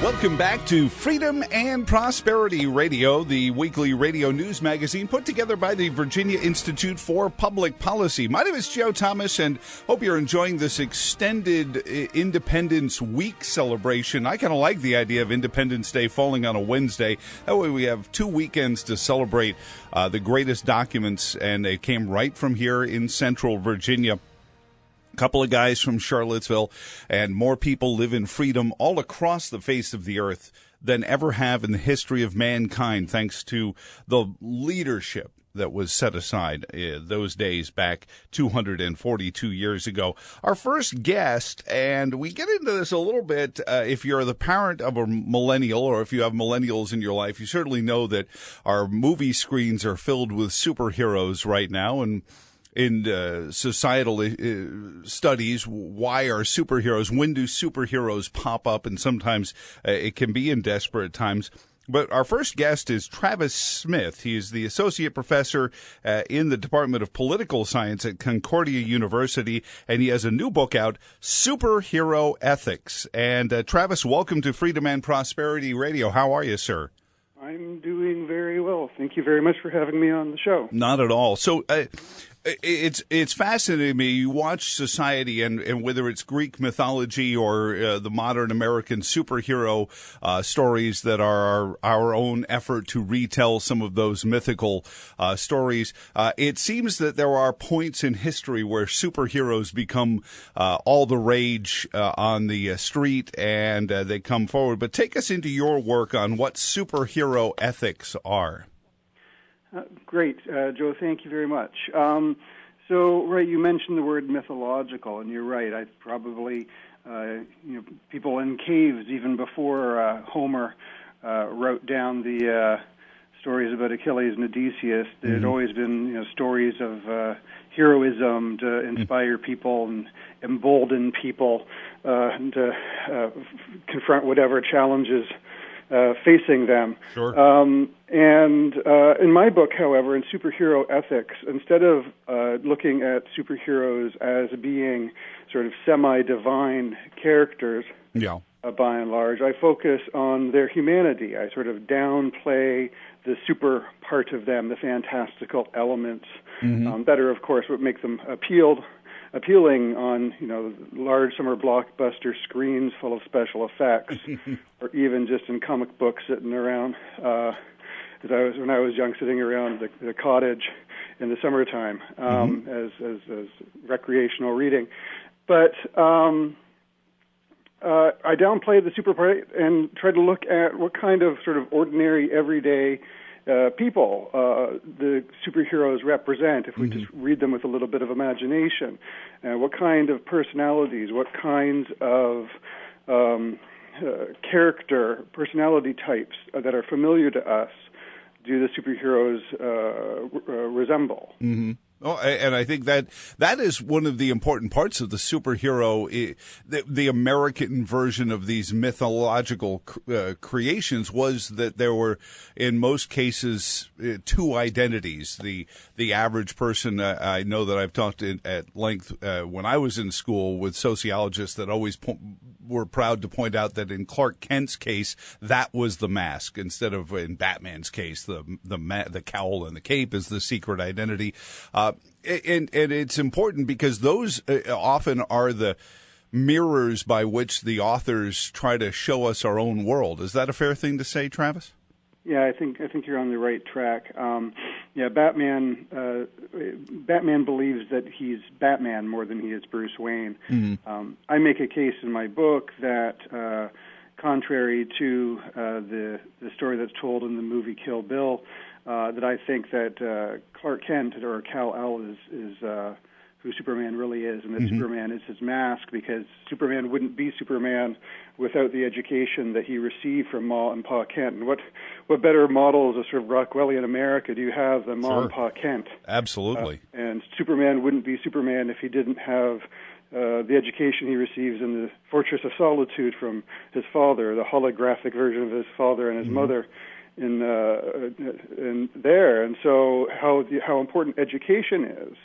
Welcome back to Freedom and Prosperity Radio, the weekly radio news magazine put together by the Virginia Institute for Public Policy. My name is Joe Thomas, and hope you're enjoying this extended Independence Week celebration. I kind of like the idea of Independence Day falling on a Wednesday. That way we have 2 weekends to celebrate the greatest documents, and they came right from here in Central Virginia. Couple of guys from Charlottesville, and more people live in freedom all across the face of the earth than ever have in the history of mankind, thanks to the leadership that was set aside those days back 242 years ago. Our first guest, and we get into this a little bit, if you're the parent of a millennial or if you have millennials in your life, you certainly know that our movie screens are filled with superheroes right now, and in societal studies, why are superheroes, when do superheroes pop up? And sometimes it can be in desperate times. But our first guest is Travis Smith. He is the associate professor in the Department of Political Science at Concordia University, and he has a new book out, Superhero Ethics. And Travis, welcome to Freedom and Prosperity Radio. How are you, sir? I'm doing very well. Thank you very much for having me on the show. Not at all. So it's fascinating to me. You watch society, and whether it's Greek mythology or the modern American superhero stories that are our own effort to retell some of those mythical stories, it seems that there are points in history where superheroes become all the rage on the street, and they come forward. But take us into your work on what superhero ethics are. Great, Joe. Thank you very much. Right, you mentioned the word mythological, and you're right. I probably, people in caves even before Homer wrote down the stories about Achilles and Odysseus. There had always been, stories of heroism to inspire people and embolden people and to confront whatever challenges facing them. Sure. In my book, however, in Superhero Ethics, instead of looking at superheroes as being sort of semi-divine characters, by and large, I focus on their humanity. I sort of downplay the super part of them, the fantastical elements that are, of course, what make them appealing on large summer blockbuster screens full of special effects, or even just in comic books sitting around. When I was young, sitting around the cottage in the summertime as recreational reading. But I downplay the super part and try to look at what kind of sort of ordinary, everyday people the superheroes represent, if we just read them with a little bit of imagination. What kind of personalities, what kinds of personality types that are familiar to us do the superheroes resemble? Oh, and I think that is one of the important parts of the superhero. The American version of these mythological creations was that there were, in most cases, two identities. The average person, I know that I've talked at length when I was in school with sociologists that always were proud to point out that in Clark Kent's case, that was the mask, instead of in Batman's case, the cowl and the cape is the secret identity. And it's important because those often are the mirrors by which the authors try to show us our own world. Is that a fair thing to say, Travis? Yeah, I think you're on the right track. Batman believes that he's Batman more than he is Bruce Wayne. I make a case in my book that, contrary to the story that's told in the movie Kill Bill, that I think that Clark Kent, or Kal-El, is who Superman really is, and that Superman is his mask, because Superman wouldn't be Superman without the education that he received from Ma and Pa Kent. And what better models of sort of Rockwellian America do you have than Ma and Pa Kent? Absolutely. And Superman wouldn't be Superman if he didn't have the education he receives in the Fortress of Solitude from his father, the holographic version of his father and his mother in there. And so how important education is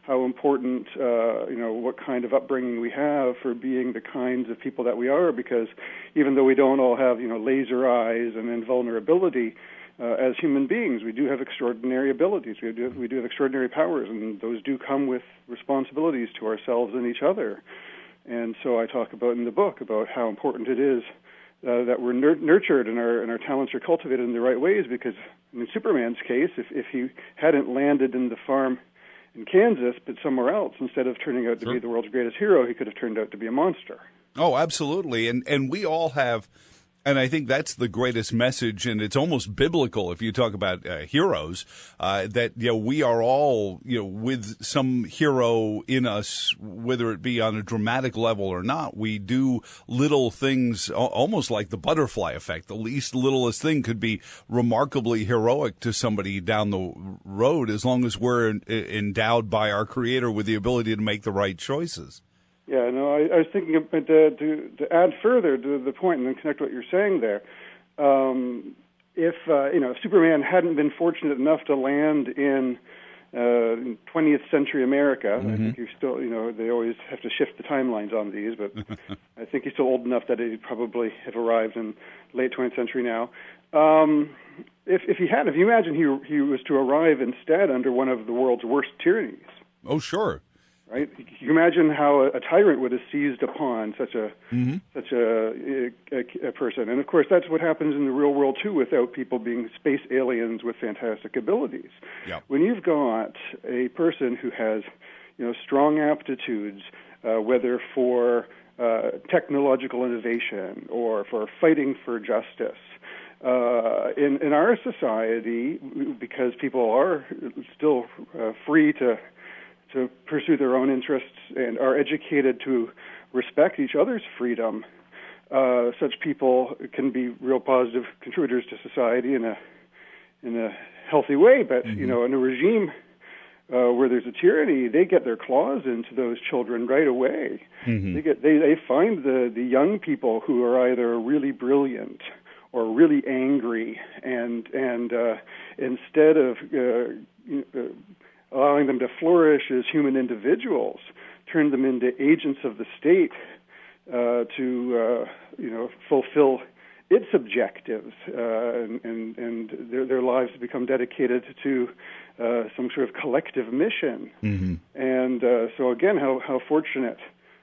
how important, what kind of upbringing we have for being the kinds of people that we are, because even though we don't all have, laser eyes and invulnerability, as human beings, we do have extraordinary abilities. We do have extraordinary powers, and those do come with responsibilities to ourselves and each other. And so I talk about in the book about how important it is that we're nurtured and our talents are cultivated in the right ways, because in Superman's case, if he hadn't landed in the farm in Kansas but somewhere else, instead of turning out to be the world's greatest hero, he could have turned out to be a monster. Oh, absolutely. And we all have, and I think that's the greatest message, and it's almost biblical if you talk about heroes, that we are all with some hero in us, whether it be on a dramatic level or not. We do little things, almost like the butterfly effect. The least littlest thing could be remarkably heroic to somebody down the road, as long as we're endowed by our Creator with the ability to make the right choices. Yeah, no, I was thinking to add further to the point and then connect what you're saying there. If Superman hadn't been fortunate enough to land in 20th century America, I think he's still, they always have to shift the timelines on these, but I think he's still old enough that he'd probably have arrived in late 20th century now. If you imagine he was to arrive instead under one of the world's worst tyrannies. Oh, sure. Right? You imagine how a tyrant would have seized upon such a person, and of course that's what happens in the real world too, without people being space aliens with fantastic abilities. Yep. When you've got a person who has, strong aptitudes, whether for technological innovation or for fighting for justice. In our society, because people are still free to pursue their own interests and are educated to respect each other's freedom, such people can be real positive contributors to society in a healthy way. But in a regime where there's a tyranny, they get their claws into those children right away. They find the young people who are either really brilliant or really angry, and instead of allowing them to flourish as human individuals, turn them into agents of the state to fulfill its objectives, and their lives become dedicated to some sort of collective mission. And so again, how fortunate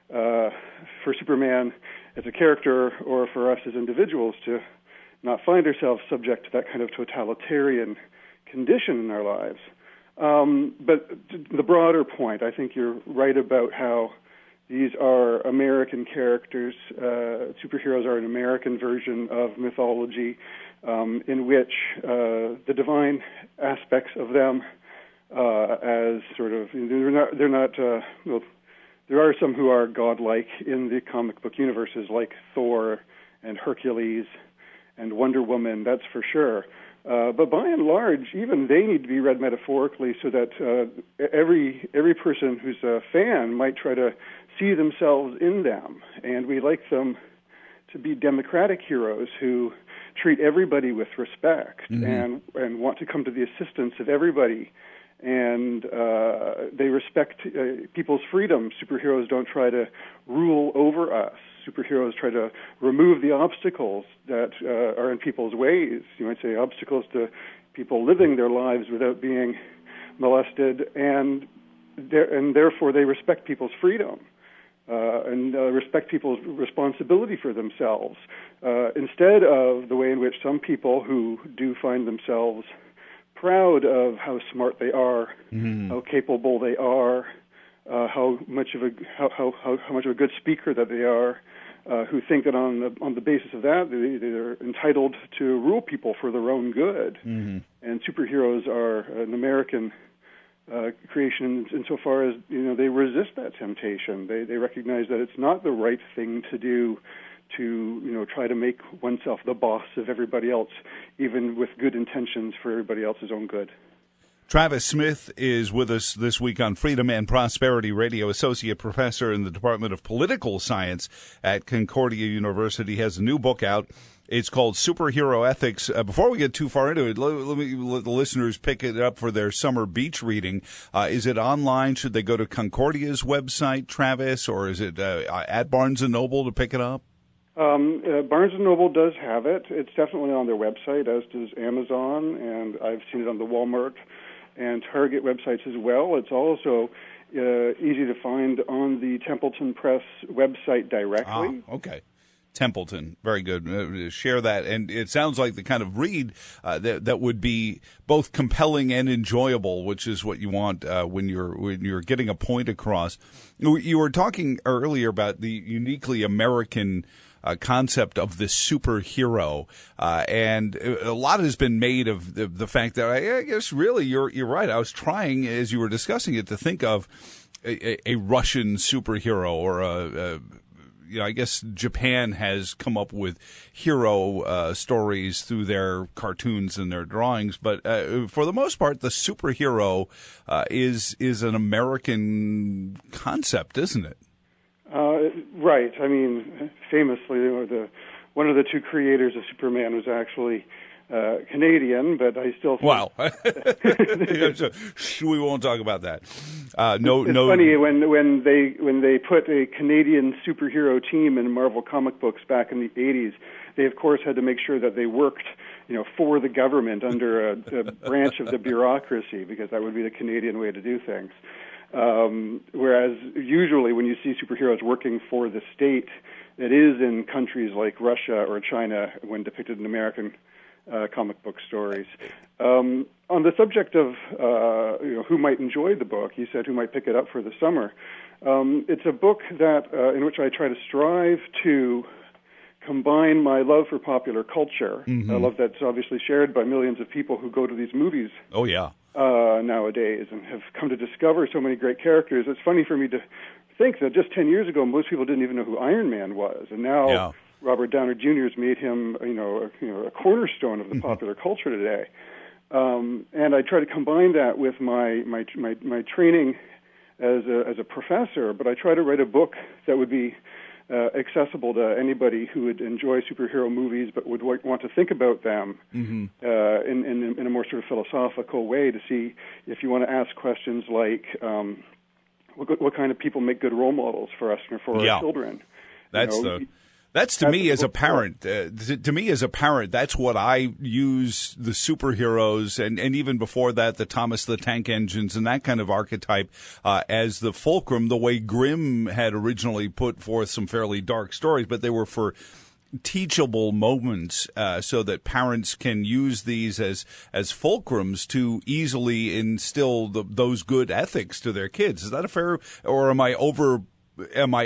for Superman as a character, or for us as individuals, to not find ourselves subject to that kind of totalitarian condition in our lives. But the broader point, I think you're right about how these are American characters. Superheroes are an American version of mythology, in which the divine aspects of them, as sort of, they're not. There are some who are godlike in the comic book universes, like Thor and Hercules and Wonder Woman. That's for sure. But by and large, even they need to be read metaphorically, so that every person who's a fan might try to see themselves in them. And we like them to be democratic heroes who treat everybody with respect and want to come to the assistance of everybody. And they respect people's freedom. Superheroes don't try to rule over us. Superheroes try to remove the obstacles that are in people's ways. You might say obstacles to people living their lives without being molested, and therefore they respect people's freedom and respect people's responsibility for themselves, instead of the way in which some people who do find themselves proud of how smart they are, how capable they are, how much of a good speaker that they are, who think that on the basis of that they're entitled to rule people for their own good. And superheroes are an American creation insofar as they resist that temptation. They recognize that it's not the right thing to do to try to make oneself the boss of everybody else, even with good intentions for everybody else's own good. Travis Smith is with us this week on Freedom and Prosperity Radio, Associate Professor in the Department of Political Science at Concordia University. He has a new book out. It's called Superhero Ethics. Before we get too far into it, let the listeners pick it up for their summer beach reading. Is it online? Should they go to Concordia's website, Travis, or is it at Barnes & Noble to pick it up? Barnes & Noble does have it. It's definitely on their website, as does Amazon, and I've seen it on the Walmart and Target websites as well. It's also easy to find on the Templeton Press website directly. Okay. Templeton, very good. Share that, and it sounds like the kind of read that would be both compelling and enjoyable, which is what you want when you're getting a point across. You were talking earlier about the uniquely American concept of the superhero, and a lot has been made of the fact that I guess really you're right. I was trying, as you were discussing it, to think of a Russian superhero or I guess Japan has come up with hero stories through their cartoons and their drawings, but for the most part, the superhero is an American concept, isn't it? Right. I mean, famously, one of the two creators of Superman was actually Canadian, but I still think... Wow. We won't talk about that. It's funny when they put a Canadian superhero team in Marvel comic books back in the 80s, they of course had to make sure that they worked, for the government under a branch of the bureaucracy, because that would be the Canadian way to do things. Whereas usually when you see superheroes working for the state, it is in countries like Russia or China when depicted in American comic book stories. On the subject of who might enjoy the book, you said who might pick it up for the summer. It's a book that in which I try to strive to combine my love for popular culture, a love that's obviously shared by millions of people who go to these movies. Oh yeah. Nowadays, and have come to discover so many great characters. It's funny for me to think that just 10 years ago, most people didn't even know who Iron Man was, and now Robert Downey Jr. has made him, a cornerstone of the popular culture today. And I try to combine that with my training as a professor, but I try to write a book that would be accessible to anybody who would enjoy superhero movies but would want to think about them in a more sort of philosophical way, to see if you want to ask questions like what kind of people make good role models for us and for our children. That's to me as a parent. To me as a parent, that's what I use the superheroes and even before that, the Thomas the Tank Engines and that kind of archetype as the fulcrum. The way Grimm had originally put forth some fairly dark stories, but they were for teachable moments, so that parents can use these as fulcrums to easily instill those good ethics to their kids. Is that a fair, or am I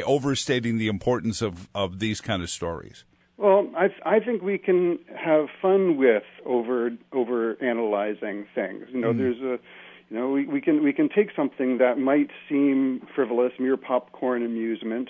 overstating the importance of these kind of stories? Well, I think we can have fun with over analyzing things. There's we can take something that might seem frivolous, mere popcorn amusement,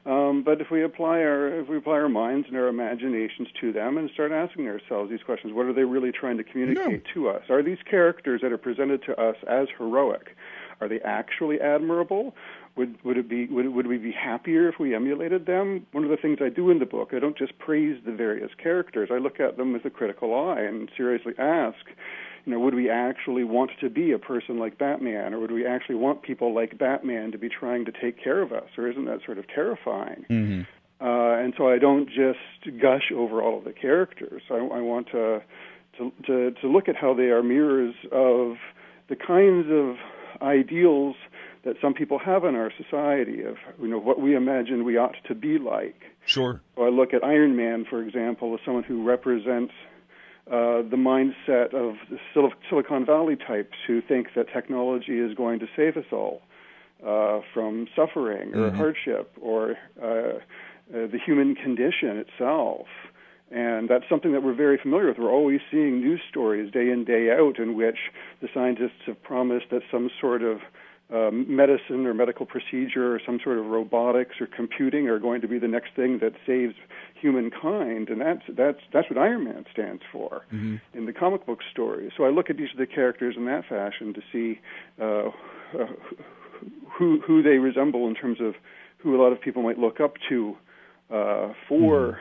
but if we apply our minds and our imaginations to them and start asking ourselves these questions, what are they really trying to communicate to us? Are these characters that are presented to us as heroic, are they actually admirable? Would we be happier if we emulated them? One of the things I do in the book, I don't just praise the various characters. I look at them with a critical eye and seriously ask, would we actually want to be a person like Batman, or would we actually want people like Batman to be trying to take care of us, or isn't that sort of terrifying? And so I don't just gush over all of the characters. I want to look at how they are mirrors of the kinds of ideals that some people have in our society of what we imagine we ought to be like. Sure. So I look at Iron Man, for example, as someone who represents the mindset of the Silicon Valley types who think that technology is going to save us all from suffering or hardship or the human condition itself. And that's something that we're very familiar with. We're always seeing news stories day in, day out in which the scientists have promised that some sort of medicine or medical procedure or some sort of robotics or computing are going to be the next thing that saves humankind, and that's what Iron Man stands for in the comic book story. So I look at each of the characters in that fashion to see who they resemble in terms of who a lot of people might look up to for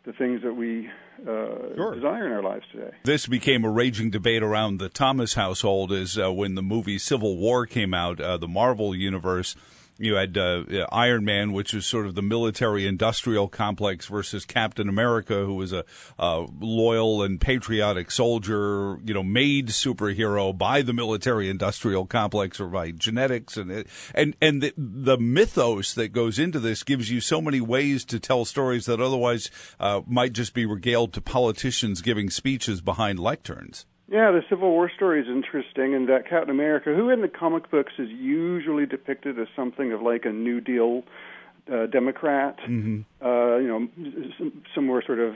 the things that we desire in our lives today. This became a raging debate around the Thomas household is when the movie Civil War came out, the Marvel Universe. You had Iron Man, which was sort of the military-industrial complex, versus Captain America, who was a loyal and patriotic soldier, made superhero by the military-industrial complex or by genetics, and the mythos that goes into this gives you so many ways to tell stories that otherwise might just be regaled to politicians giving speeches behind lecterns. Yeah, the Civil War story is interesting in that Captain America, who in the comic books is usually depicted as something of like a New Deal Democrat, somewhere sort of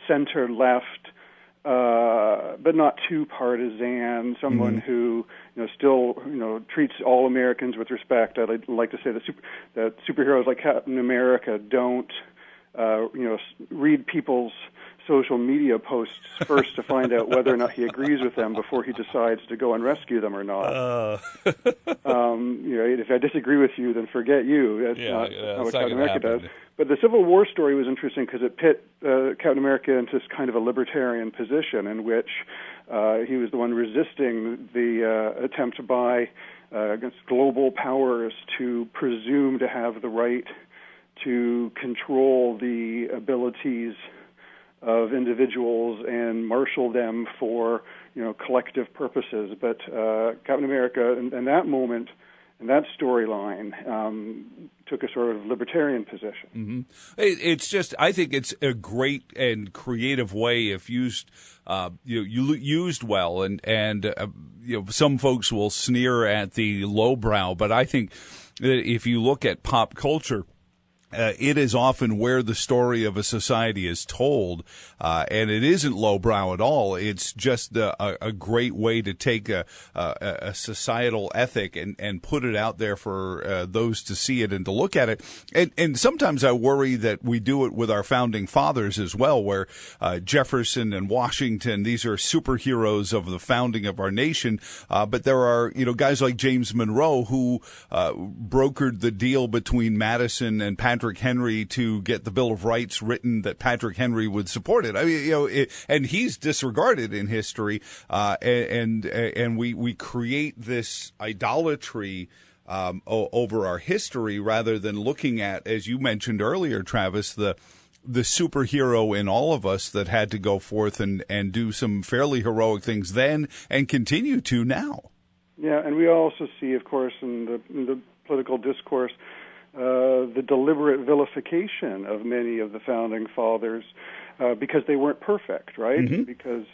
center-left, but not too partisan, someone who still treats all Americans with respect. I'd like to say that superheroes like Captain America don't read people's social media posts first to find out whether or not he agrees with them before he decides to go and rescue them or not. If I disagree with you, then forget you. That's not what Captain America does. But the Civil War story was interesting because it pit Captain America into this kind of a libertarian position in which he was the one resisting the attempt by against global powers to presume to have the right to control the abilities of individuals and marshal them for collective purposes. But Captain America, in that moment, in that storyline, took a sort of libertarian position. It's just, I think it's a great and creative way if used, used well, and some folks will sneer at the lowbrow, but I think that if you look at pop culture, it is often where the story of a society is told, and it isn't lowbrow at all. It's just a great way to take a societal ethic and put it out there for those to see it and to look at it. And sometimes I worry that we do it with our founding fathers as well, where Jefferson and Washington, these are superheroes of the founding of our nation, but there are guys like James Monroe who brokered the deal between Madison and Patrick Henry to get the Bill of Rights written that Patrick Henry would support it. I mean, and he's disregarded in history, and we create this idolatry over our history rather than looking at, as you mentioned earlier, Travis, the superhero in all of us that had to go forth and do some fairly heroic things then and continue to now. Yeah, and we also see, of course, in the political discourse, the deliberate vilification of many of the founding fathers because they weren't perfect, right? Because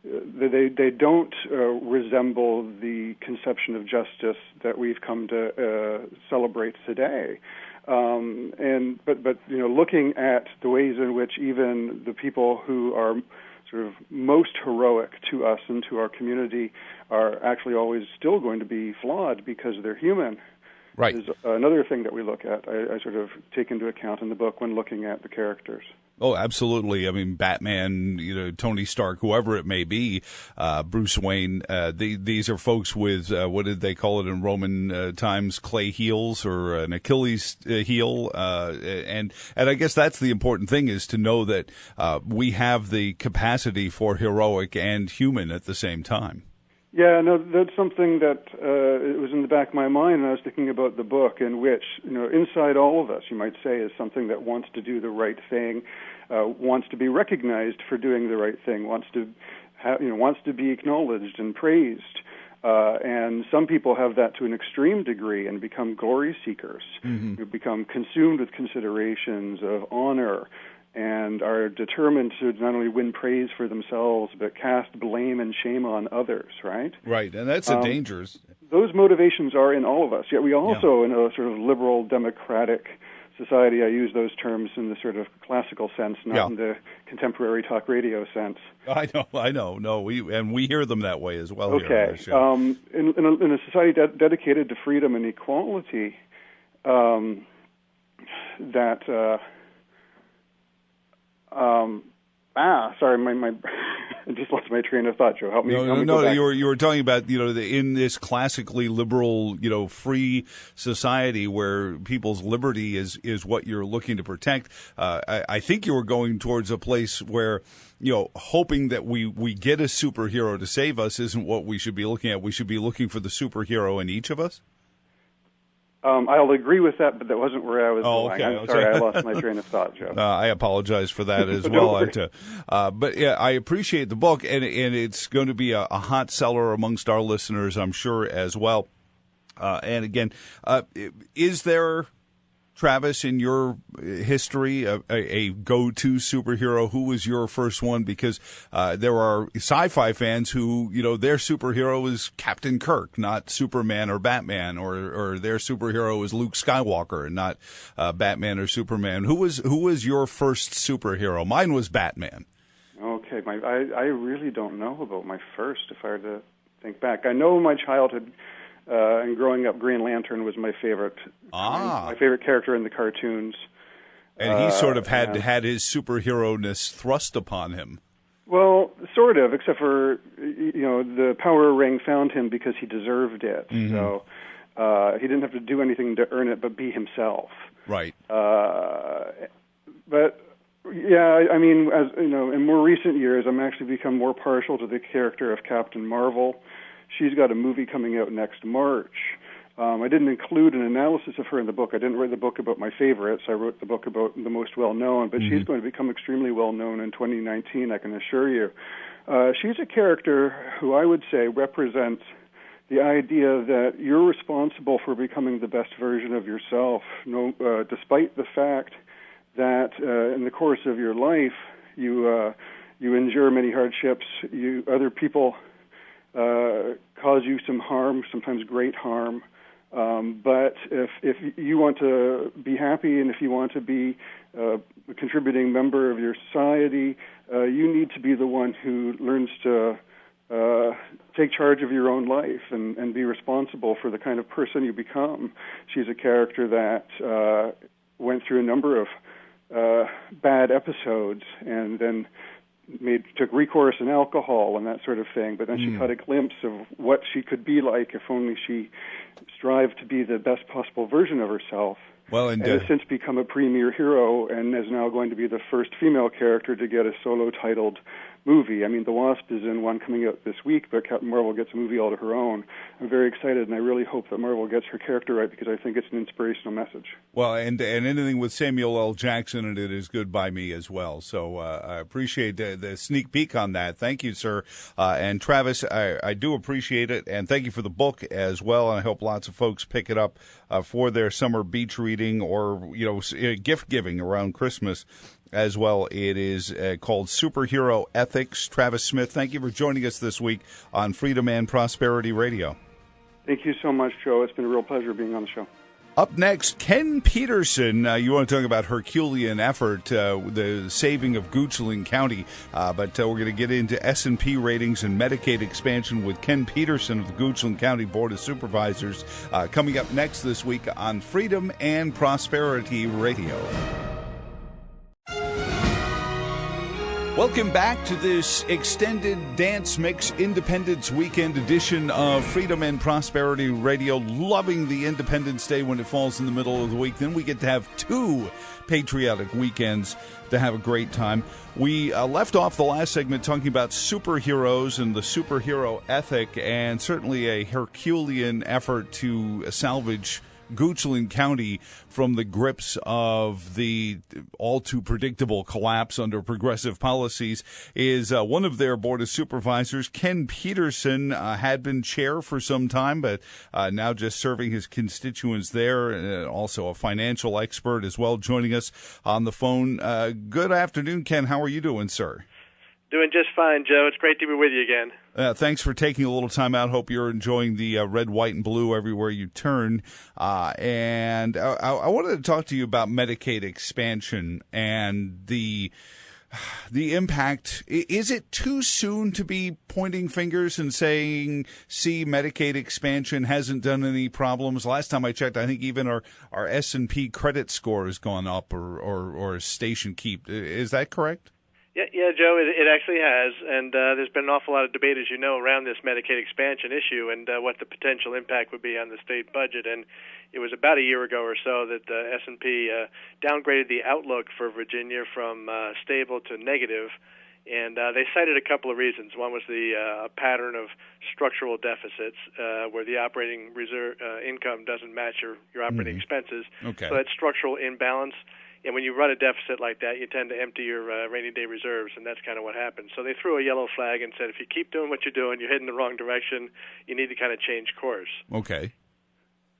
they don't resemble the conception of justice that we've come to celebrate today. But looking at the ways in which even the people who are sort of most heroic to us and to our community are actually always still going to be flawed because they're human. Right. Is another thing that we look at. I sort of take into account in the book when looking at the characters. Oh, absolutely. I mean, Batman, Tony Stark, whoever it may be, Bruce Wayne, these are folks with, what did they call it in Roman times, clay heels or an Achilles heel. And I guess that's the important thing, is to know that we have the capacity for heroic and human at the same time. Yeah, no, that's something that it was in the back of my mind when I was thinking about the book, in which, inside all of us, you might say, is something that wants to do the right thing, wants to be recognized for doing the right thing, wants to be acknowledged and praised. And some people have that to an extreme degree and become glory seekers, who become consumed with considerations of honor, and are determined to not only win praise for themselves, but cast blame and shame on others, right? Right, and that's a dangerous... Those motivations are in all of us, yet we also, in a sort of liberal democratic society, I use those terms in the sort of classical sense, not in the contemporary talk radio sense. I know. No, we hear them that way as well. Okay. Here on the show. In a society dedicated to freedom and equality, sorry, my I just lost my train of thought, Joe. Help me. No. You were talking about in this classically liberal free society where people's liberty is what you're looking to protect. I think you were going towards a place where hoping that we get a superhero to save us isn't what we should be looking at. We should be looking for the superhero in each of us. I'll agree with that, but that wasn't where I was going. Okay, I'm sorry, I lost my train of thought, Joe. I apologize for that as well. But yeah, I appreciate the book, and it's going to be a hot seller amongst our listeners, I'm sure, as well. And again, is there, Travis, in your history, a go-to superhero? Who was your first one? Because there are sci-fi fans who, their superhero is Captain Kirk, not Superman or Batman, or their superhero is Luke Skywalker and not Batman or Superman. Who was your first superhero? Mine was Batman. Okay, I really don't know about my first, if I were to think back. I know my childhood. And growing up, Green Lantern was my favorite. My favorite character in the cartoons. And he sort of had his superhero-ness thrust upon him. Well, sort of, except for the power ring found him because he deserved it. Mm-hmm. So he didn't have to do anything to earn it, but be himself. Right. But yeah, I mean, as in more recent years, I'm actually become more partial to the character of Captain Marvel. She's got a movie coming out next March. I didn't include an analysis of her in the book. I didn't write the book about my favorites. I wrote the book about the most well-known, but she's going to become extremely well-known in 2019, I can assure you. She's a character who I would say represents the idea that you're responsible for becoming the best version of yourself, despite the fact that in the course of your life you endure many hardships. Other people cause you some harm, sometimes great harm. But if you want to be happy and if you want to be a contributing member of your society, you need to be the one who learns to take charge of your own life and be responsible for the kind of person you become. She's a character that went through a number of bad episodes and then took recourse in alcohol and that sort of thing, but then she caught a glimpse of what she could be like if only she strived to be the best possible version of herself. Well, and has since become a premier hero and is now going to be the first female character to get a solo-titled movie. I mean, The Wasp is in one coming out this week, but Captain Marvel gets a movie all to her own. I'm very excited, and I really hope that Marvel gets her character right because I think it's an inspirational message. Well, and anything with Samuel L. Jackson in it is good by me as well. So I appreciate the sneak peek on that. Thank you, sir. And Travis, I do appreciate it, and thank you for the book as well. And I hope lots of folks pick it up for their summer beach reading or gift giving around Christmas. As well, it is called Superhero Ethics. Travis Smith, thank you for joining us this week on Freedom and Prosperity Radio. Thank you so much, Joe. It's been a real pleasure being on the show. Up next, Ken Peterson. You want to talk about Herculean effort, the saving of Goochland County. But we're going to get into S&P ratings and Medicaid expansion with Ken Peterson of the Goochland County Board of Supervisors coming up next this week on Freedom and Prosperity Radio. Welcome back to this extended Dance Mix Independence Weekend edition of Freedom and Prosperity Radio. Loving the Independence Day when it falls in the middle of the week. Then we get to have 2 patriotic weekends to have a great time. We left off the last segment talking about superheroes and the superhero ethic, and certainly a Herculean effort to salvage Goochland County from the grips of the all too predictable collapse under progressive policies is one of their Board of Supervisors. Ken Peterson had been chair for some time, but now just serving his constituents there, and also a financial expert as well, joining us on the phone. Good afternoon, Ken. How are you doing, sir? Doing just fine, Joe. It's great to be with you again. Thanks for taking a little time out. Hope you're enjoying the red, white, and blue everywhere you turn. And I wanted to talk to you about Medicaid expansion and the impact. Is it too soon to be pointing fingers and saying, see, Medicaid expansion hasn't done any problems? Last time I checked, I think even our S&P credit score has gone up or station keep. Is that correct? Yeah, Joe, it actually has, and there's been an awful lot of debate, as you know, around this Medicaid expansion issue and what the potential impact would be on the state budget. And it was about a year ago or so that S&P downgraded the outlook for Virginia from stable to negative, and they cited a couple of reasons. One was the pattern of structural deficits, where the operating reserve income doesn't match your operating expenses. Okay. So that's structural imbalance. And when you run a deficit like that, you tend to empty your rainy day reserves, and that's kind of what happened. So they threw a yellow flag and said, if you keep doing what you're doing, you're heading the wrong direction, you need to kind of change course. Okay.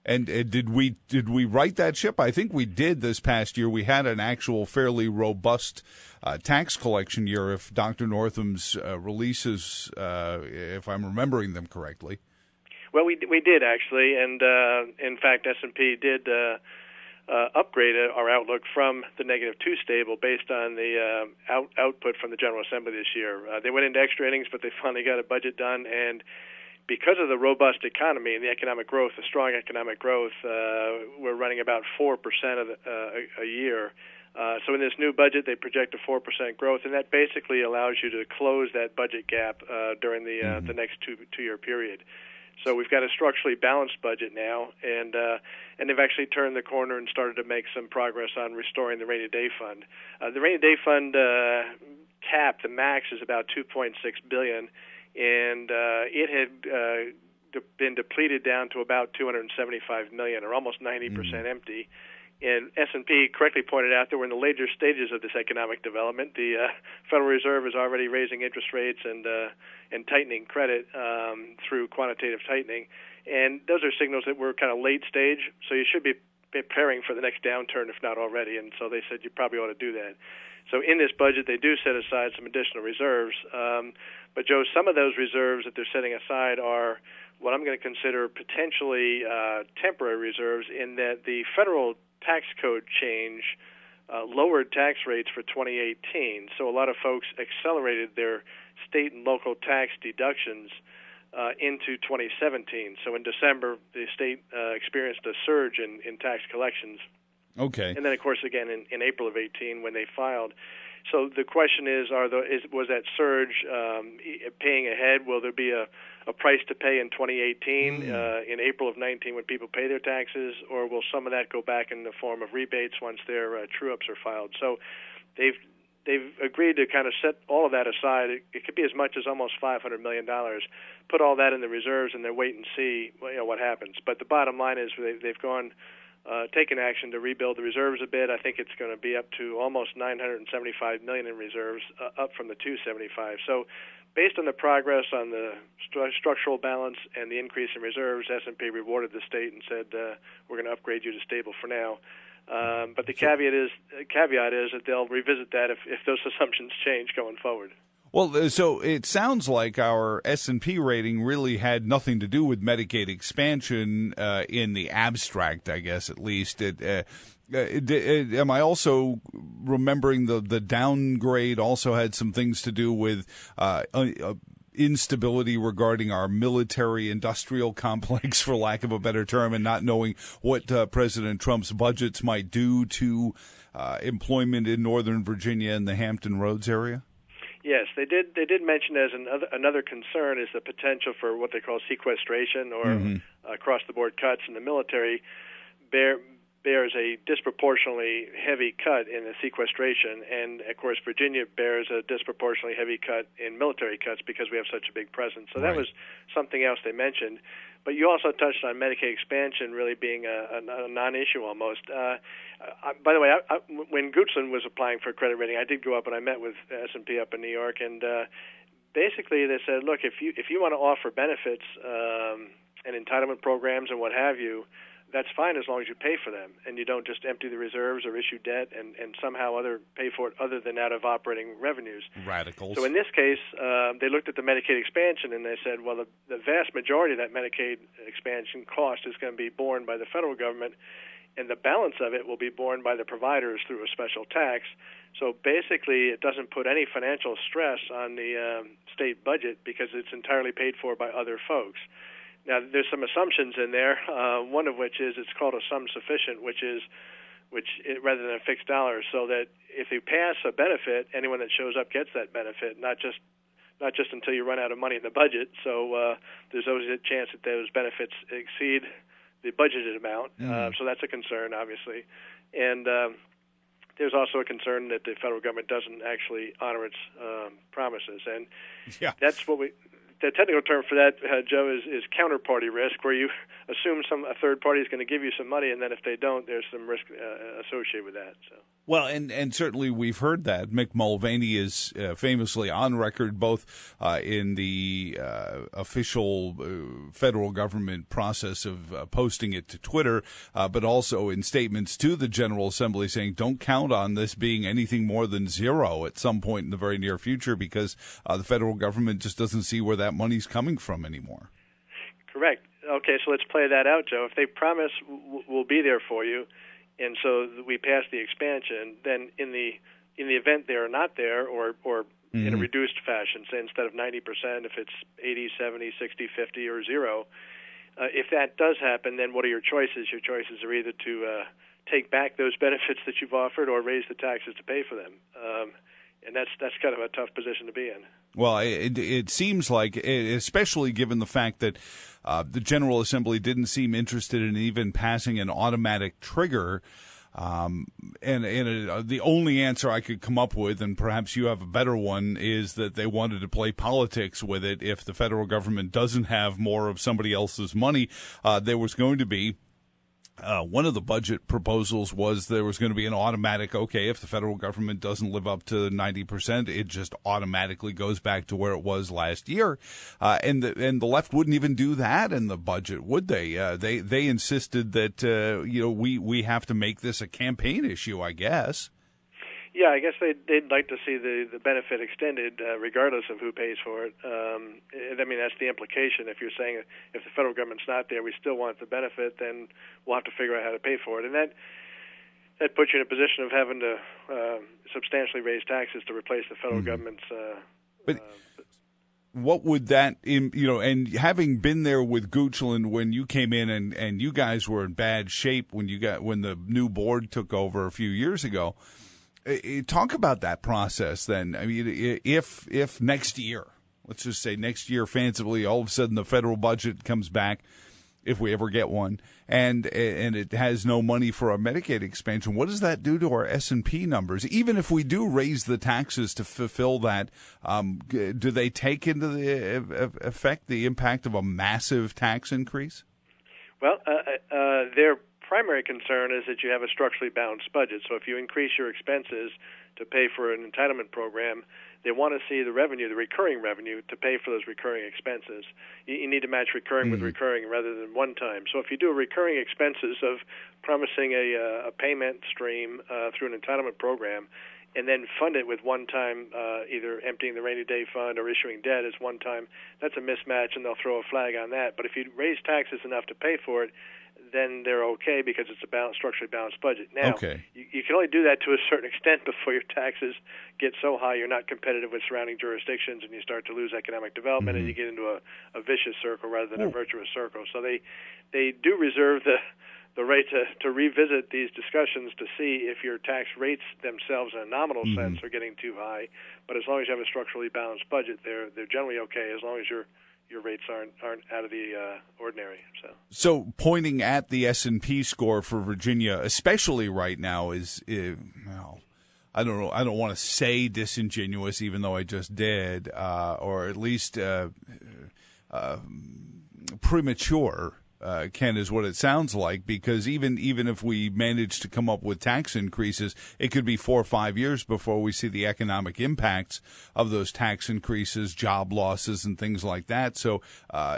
And did we right that ship? I think we did this past year. We had an actual fairly robust tax collection year, if Dr. Northam's releases, if I'm remembering them correctly. Well, we did, actually, and in fact, S&P did upgrade our outlook from the -2 stable based on the output from the General Assembly this year. They went into extra innings, but they finally got a budget done, and because of the robust economy and the economic growth, the strong economic growth, we're running about 4% a year. So in this new budget, they project a 4% growth, and that basically allows you to close that budget gap during the next two-year period. So we've got a structurally balanced budget now, and they've actually turned the corner and started to make some progress on restoring the rainy day fund. The rainy day fund cap, the max, is about $2.6 billion, and it had been depleted down to about $275 million, or almost 90% empty. And S&P correctly pointed out that we're in the later stages of this economic development. The Federal Reserve is already raising interest rates and tightening credit through quantitative tightening. And those are signals that we're kind of late stage, so you should be preparing for the next downturn, if not already. And so they said you probably ought to do that. So in this budget, they do set aside some additional reserves. But, Joe, some of those reserves that they're setting aside are what I'm going to consider potentially temporary reserves, in that the federal tax code change lowered tax rates for 2018. So a lot of folks accelerated their state and local tax deductions into 2017. So in December, the state experienced a surge in tax collections. Okay. And then, of course, again in April of 18 when they filed. So the question is, was that surge paying ahead? Will there be a price to pay in 2018, in April of 19 when people pay their taxes, or will some of that go back in the form of rebates once their true-ups are filed? So they've agreed to kind of set all of that aside. It could be as much as almost $500 million. Put all that in the reserves, and then wait and see what happens. But the bottom line is they've gone taken action to rebuild the reserves a bit. I think it's going to be up to almost $975 million in reserves, up from the $275. So based on the progress on the structural balance and the increase in reserves, S&P rewarded the state and said, we're going to upgrade you to stable for now. But the caveat is that they'll revisit that if those assumptions change going forward. Well, so it sounds like our S&P rating really had nothing to do with Medicaid expansion in the abstract, I guess, at least. Am I also remembering the downgrade also had some things to do with instability regarding our military-industrial complex, for lack of a better term, and not knowing what President Trump's budgets might do to employment in Northern Virginia and the Hampton Roads area? Yes, they did. They did mention as another concern is the potential for what they call sequestration or across-the-board cuts, and the military bears a disproportionately heavy cut in the sequestration, and of course Virginia bears a disproportionately heavy cut in military cuts because we have such a big presence. So that was something else they mentioned. But you also touched on Medicaid expansion really being a non-issue almost. By the way, when Goochland was applying for a credit rating, I did go up and I met with S&P up in New York, and basically they said, look, if you want to offer benefits and entitlement programs and what have you, that's fine as long as you pay for them and you don't just empty the reserves or issue debt and somehow pay for it other than out of operating revenues. Radicals. So in this case, they looked at the Medicaid expansion and they said, well, the vast majority of that Medicaid expansion cost is going to be borne by the federal government, and the balance of it will be borne by the providers through a special tax. So basically, it doesn't put any financial stress on the state budget because it's entirely paid for by other folks. Now, there's some assumptions in there, one of which is it's called a sum sufficient, rather than a fixed dollar, so that if you pass a benefit, anyone that shows up gets that benefit, not just until you run out of money in the budget. So there's always a chance that those benefits exceed the budgeted amount. So that's a concern, obviously. And there's also a concern that the federal government doesn't actually honor its promises. And that's what the technical term for that, Joe, is counterparty risk, where you assume a third party is going to give you some money, and then if they don't, there's some risk associated with that. So. Well, and certainly we've heard that. Mick Mulvaney is famously on record, both in the official federal government process of posting it to Twitter, but also in statements to the General Assembly saying, don't count on this being anything more than zero at some point in the very near future, because the federal government just doesn't see where that money's coming from anymore. Correct. Okay, so let's play that out, Joe. If they promise we'll be there for you, and so we pass the expansion, then in the event they are not there, or in a reduced fashion, say instead of 90%, if it's 80, 70, 60, 50, or 0, if that does happen, then what are your choices? Your choices are either to take back those benefits that you've offered or raise the taxes to pay for them. And that's kind of a tough position to be in. Well, it seems like, especially given the fact that the General Assembly didn't seem interested in even passing an automatic trigger, the only answer I could come up with, and perhaps you have a better one, is that they wanted to play politics with it. If the federal government doesn't have more of somebody else's money, there was going to be one of the budget proposals was there was going to be an automatic, okay, if the federal government doesn't live up to 90%, it just automatically goes back to where it was last year. And the left wouldn't even do that in the budget, would they? They insisted that, we have to make this a campaign issue, I guess. Yeah, I guess they'd like to see the benefit extended regardless of who pays for it. I mean, that's the implication. If you're saying if the federal government's not there, we still want the benefit, then we'll have to figure out how to pay for it. And that puts you in a position of having to substantially raise taxes to replace the federal government's... What would that, and having been there with Goochland when you came in and you guys were in bad shape when the new board took over a few years ago, talk about that process then. I mean, if next year, let's just say next year, fancifully, all of a sudden the federal budget comes back, if we ever get one, and it has no money for our Medicaid expansion, what does that do to our S&P numbers? Even if we do raise the taxes to fulfill that, do they take into the effect the impact of a massive tax increase? Well, their primary concern is that you have a structurally balanced budget. So if you increase your expenses to pay for an entitlement program, they want to see the revenue, the recurring revenue, to pay for those recurring expenses. You need to match recurring with recurring rather than one time. So if you do recurring expenses of promising a payment stream through an entitlement program, and then fund it with one time, either emptying the rainy day fund or issuing debt as one time, that's a mismatch, and they'll throw a flag on that. But if you raise taxes enough to pay for it, then they're okay because it's a structurally balanced budget. Now, you can only do that to a certain extent before your taxes get so high you're not competitive with surrounding jurisdictions and you start to lose economic development and you get into a vicious circle rather than a virtuous circle. So they do reserve the right to revisit these discussions to see if your tax rates themselves in a nominal sense are getting too high. But as long as you have a structurally balanced budget, they're generally okay as long as your rates aren't out of the ordinary. So pointing at the S&P score for Virginia, especially right now, is I don't know. I don't want to say disingenuous, even though I just did, or at least premature. Ken, is what it sounds like, because even if we manage to come up with tax increases, it could be 4 or 5 years before we see the economic impacts of those tax increases, job losses, and things like that. So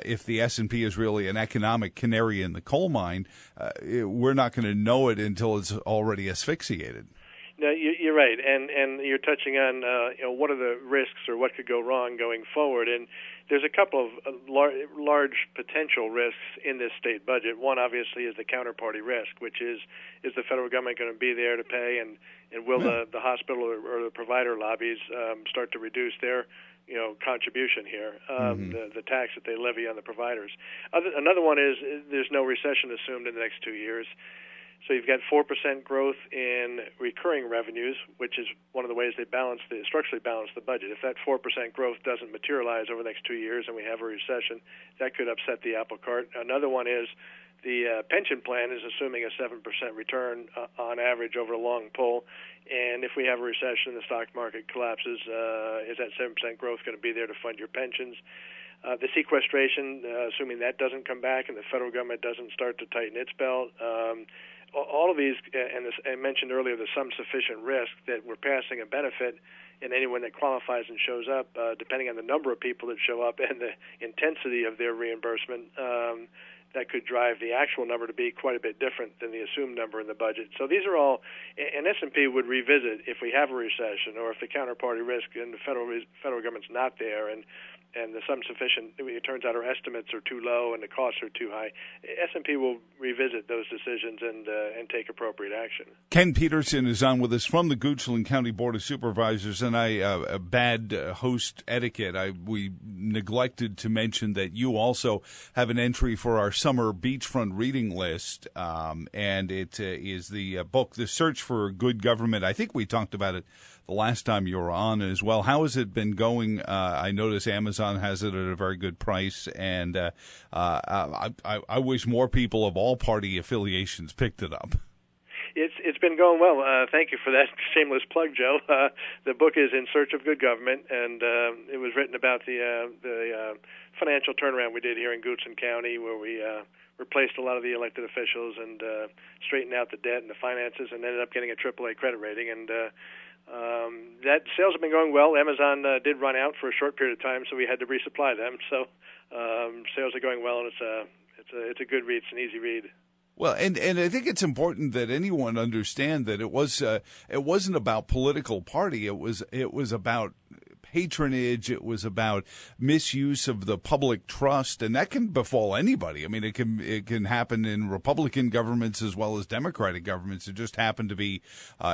if the S&P is really an economic canary in the coal mine, we're not going to know it until it's already asphyxiated. No, you're right, and you're touching on what are the risks or what could go wrong going forward, and there's a couple of large potential risks in this state budget. One, obviously, is the counterparty risk, which is the federal government going to be there to pay, and will the hospital or the provider lobbies start to reduce their contribution here, the tax that they levy on the providers. Another one is there's no recession assumed in the next 2 years. So you've got 4% growth in recurring revenues, which is one of the ways they structurally balance the budget. If that 4% growth doesn't materialize over the next 2 years and we have a recession, that could upset the apple cart. Another one is the pension plan is assuming a 7% return on average over a long pull. And if we have a recession and the stock market collapses, is that 7% growth going to be there to fund your pensions? The sequestration, assuming that doesn't come back and the federal government doesn't start to tighten its belt, all of these, and as I mentioned earlier, there's some sufficient risk that we're passing a benefit, and anyone that qualifies and shows up, depending on the number of people that show up and the intensity of their reimbursement, that could drive the actual number to be quite a bit different than the assumed number in the budget. So these are all, and S&P would revisit if we have a recession or if the counterparty risk and the federal government's not there, and the sum sufficient, it turns out our estimates are too low and the costs are too high. S&P will revisit those decisions and take appropriate action. Ken Peterson is on with us from the Goochland County Board of Supervisors, and bad host etiquette, we neglected to mention that you also have an entry for our summer beachfront reading list, and it is the book, The Search for Good Government. I think we talked about it the last time you were on as well. How has it been going? I notice Amazon has it at a very good price, and I wish more people of all party affiliations picked it up. It's been going well. Thank you for that shameless plug, Joe. The book is In Search of Good Government, and it was written about the financial turnaround we did here in Goochland County, where we replaced a lot of the elected officials and straightened out the debt and the finances, and ended up getting a AAA credit rating. And that sales have been going well. Amazon did run out for a short period of time, so we had to resupply them. So sales are going well, and it's a good read. It's an easy read. Well, and I think it's important that anyone understand that it wasn't about political party. It was about patronage. It was about misuse of the public trust, and that can befall anybody. I mean, it can happen in Republican governments as well as Democratic governments. It just happened to be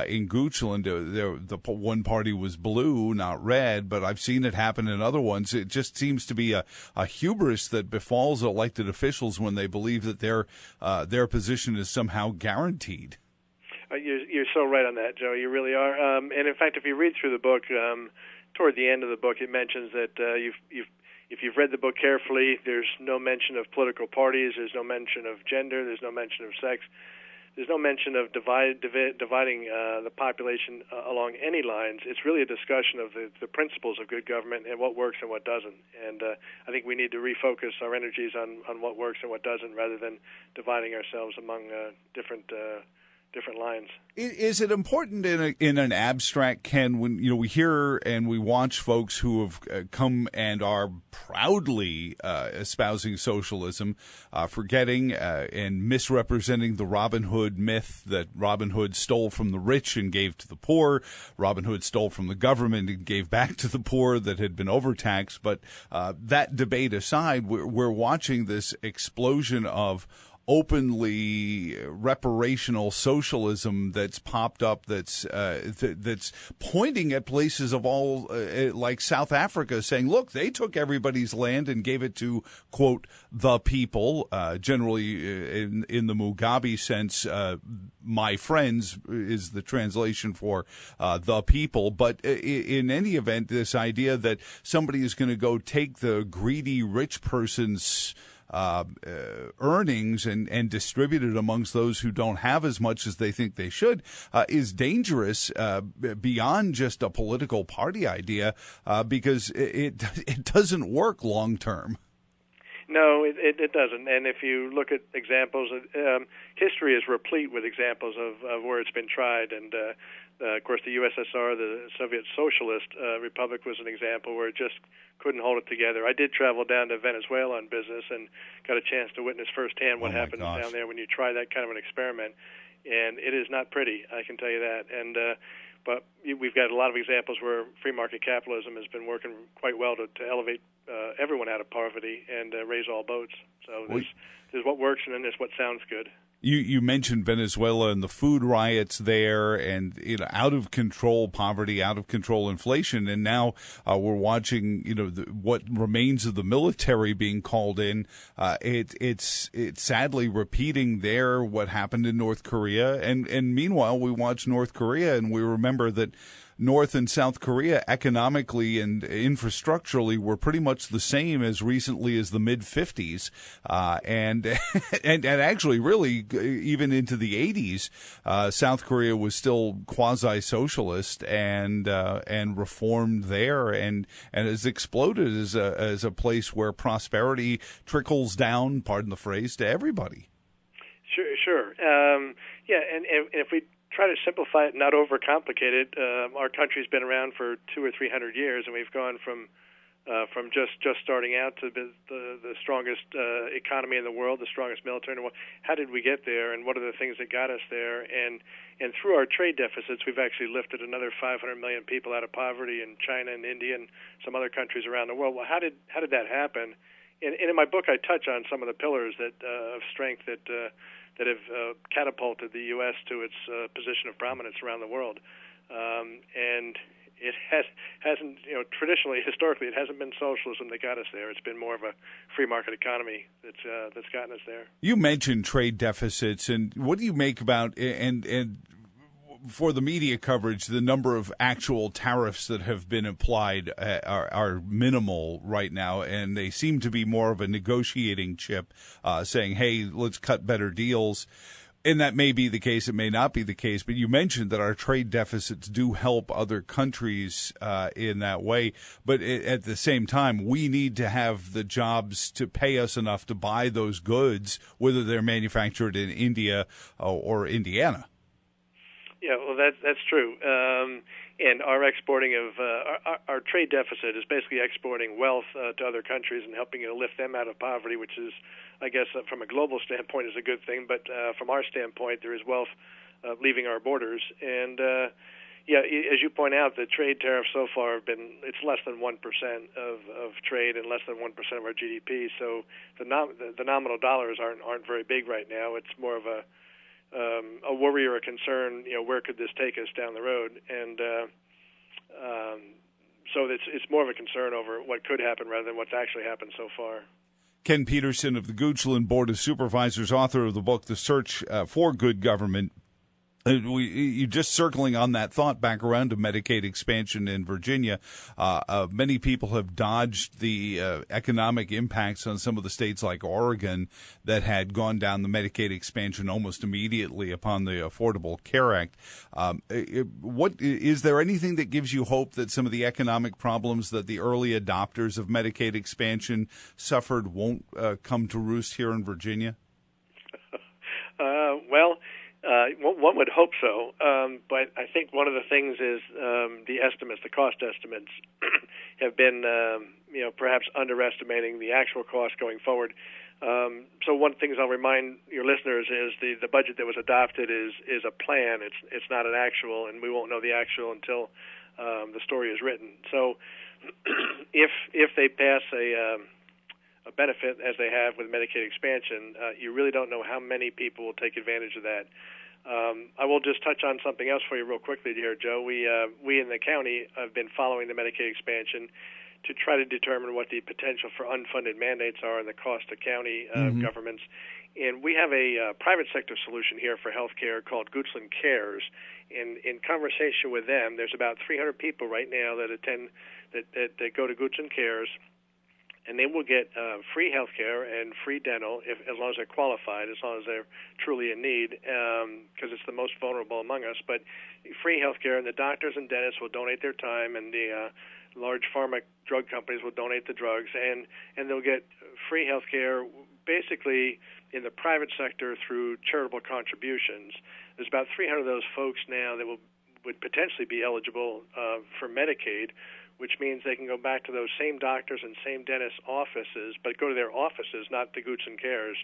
in Goochland. The one party was blue, not red, but I've seen it happen in other ones. It just seems to be a hubris that befalls elected officials when they believe that their position is somehow guaranteed. You're so right on that, Joe. You really are. And in fact, if you read through the book, toward the end of the book, it mentions that if you've read the book carefully, there's no mention of political parties, there's no mention of gender, there's no mention of sex, there's no mention of dividing the population along any lines. It's really a discussion of the principles of good government and what works and what doesn't. And I think we need to refocus our energies on what works and what doesn't, rather than dividing ourselves among different lines. Is it important in an abstract, Ken, when we hear and we watch folks who have come and are proudly espousing socialism, forgetting and misrepresenting the Robin Hood myth that Robin Hood stole from the rich and gave to the poor, Robin Hood stole from the government and gave back to the poor that had been overtaxed. But that debate aside, we're watching this explosion of openly reparational socialism that's popped up, that's pointing at places of all like South Africa, saying, look, they took everybody's land and gave it to, quote, the people, generally in the Mugabe sense. My friends is the translation for the people. But in any event, this idea that somebody is going to go take the greedy rich person's earnings and distributed amongst those who don't have as much as they think they should is dangerous beyond just a political party idea because it doesn't work long term. No, it doesn't. And if you look at examples, history is replete with examples of where it's been tried. And of course, the USSR, the Soviet Socialist Republic, was an example where it just couldn't hold it together. I did travel down to Venezuela on business and got a chance to witness firsthand what happens down there when you try that kind of an experiment. And it is not pretty, I can tell you that. And but we've got a lot of examples where free market capitalism has been working quite well to elevate everyone out of poverty and raise all boats. So there's what works, and then there's what sounds good. You mentioned Venezuela and the food riots there, and out of control poverty, out of control inflation, and now we're watching what remains of the military being called in. It's sadly repeating there what happened in North Korea, and meanwhile we watch North Korea and we remember that North and South Korea economically and infrastructurally were pretty much the same as recently as the mid-50s, and actually really even into the 80s, South Korea was still quasi-socialist and reformed there, and has exploded as a place where prosperity trickles down, pardon the phrase, to everybody. Sure. Yeah, and if we try to simplify it, not overcomplicate it. Our country's been around for 200 or 300 years, and we've gone from just starting out to the strongest economy in the world, the strongest military in the world. How did we get there, and what are the things that got us there? And through our trade deficits, we've actually lifted another 500 million people out of poverty in China and India and some other countries around the world. Well, how did that happen? And in my book, I touch on some of the pillars of strength that have catapulted the U.S. to its position of prominence around the world. And it hasn't, traditionally, historically, it hasn't been socialism that got us there. It's been more of a free market economy that's gotten us there. You mentioned trade deficits, and what do you make about and for the media coverage, the number of actual tariffs that have been applied are minimal right now, and they seem to be more of a negotiating chip, saying, hey, let's cut better deals. And that may be the case, it may not be the case, but you mentioned that our trade deficits do help other countries in that way. But at the same time, we need to have the jobs to pay us enough to buy those goods, whether they're manufactured in India or Indiana. Yeah, well, that's true. And our exporting of our trade deficit is basically exporting wealth to other countries and helping to lift them out of poverty, which is, I guess, from a global standpoint, is a good thing. But from our standpoint, there is wealth leaving our borders. And yeah, as you point out, the trade tariffs so far it's less than 1% of trade and less than 1% of our GDP. So the nominal dollars aren't very big right now. It's more of a worry or a concern, where could this take us down the road? And so it's more of a concern over what could happen rather than what's actually happened so far. Ken Peterson of the Goochland Board of Supervisors, author of the book, The Search for Good Government. You just circling on that thought back around to Medicaid expansion in Virginia. Many people have dodged the economic impacts on some of the states like Oregon that had gone down the Medicaid expansion almost immediately upon the Affordable Care Act. What is there anything that gives you hope that some of the economic problems that the early adopters of Medicaid expansion suffered won't come to roost here in Virginia? One would hope so, but I think one of the things is the cost estimates have been, perhaps underestimating the actual cost going forward. So one thing I'll remind your listeners is the budget that was adopted is a plan. It's not an actual, and we won't know the actual until the story is written. So if they pass a benefit as they have with Medicaid expansion, you really don't know how many people will take advantage of that. I will just touch on something else for you real quickly here, Joe. We in the county have been following the Medicaid expansion to try to determine what the potential for unfunded mandates are and the cost to county governments. And we have a private sector solution here for health care called Goochland Cares. And in conversation with them, there's about 300 people right now that attend that go to Goochland Cares. and they will get free health care and free dental as long as they're qualified, as long as they're truly in need, because it's the most vulnerable among us. But free health care, and the doctors and dentists will donate their time, and the large pharma drug companies will donate the drugs, and they'll get free health care basically in the private sector through charitable contributions. There's about 300 of those folks now that would potentially be eligible for Medicaid, which means they can go back to those same doctors and same dentist offices, but go to their offices, not to Goochland Cares,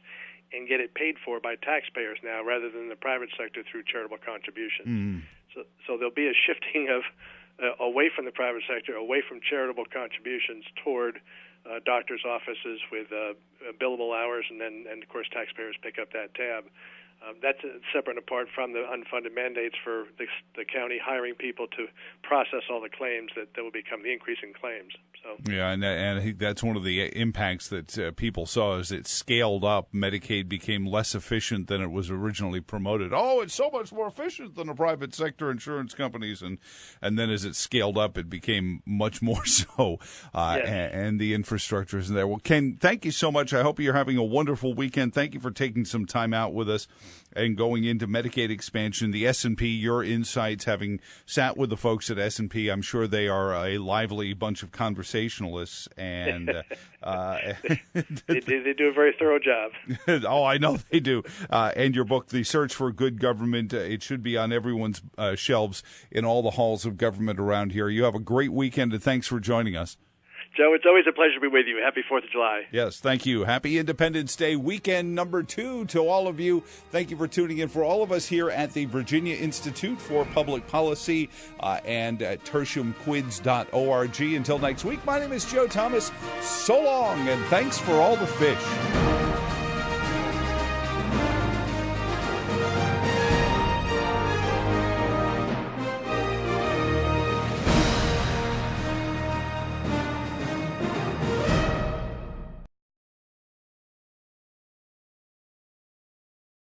and get it paid for by taxpayers now rather than the private sector through charitable contributions. So there'll be a shifting of away from the private sector, away from charitable contributions toward doctors' offices with billable hours, and of course taxpayers pick up that tab. That's separate and apart from the unfunded mandates for the county hiring people to process all the claims that will become the increase in claims. So yeah, and I think that's one of the impacts that people saw as it scaled up. Medicaid became less efficient than it was originally promoted. Oh, it's so much more efficient than the private sector insurance companies, and then as it scaled up, it became much more so. And the infrastructure is there. Well, Ken, thank you so much. I hope you're having a wonderful weekend. Thank you for taking some time out with us and going into Medicaid expansion, the S&P, your insights, having sat with the folks at S&P. I'm sure they are a lively bunch of conversationalists, and they do a very thorough job. Oh, I know they do. And your book, The Search for Good Government, it should be on everyone's shelves in all the halls of government around here. You have a great weekend, and thanks for joining us. Joe, it's always a pleasure to be with you. Happy 4th of July. Yes, thank you. Happy Independence Day weekend number 2 to all of you. Thank you for tuning in. For all of us here at the Virginia Institute for Public Policy and at tertiumquids.org. Until next week, my name is Joe Thomas. So long, and thanks for all the fish.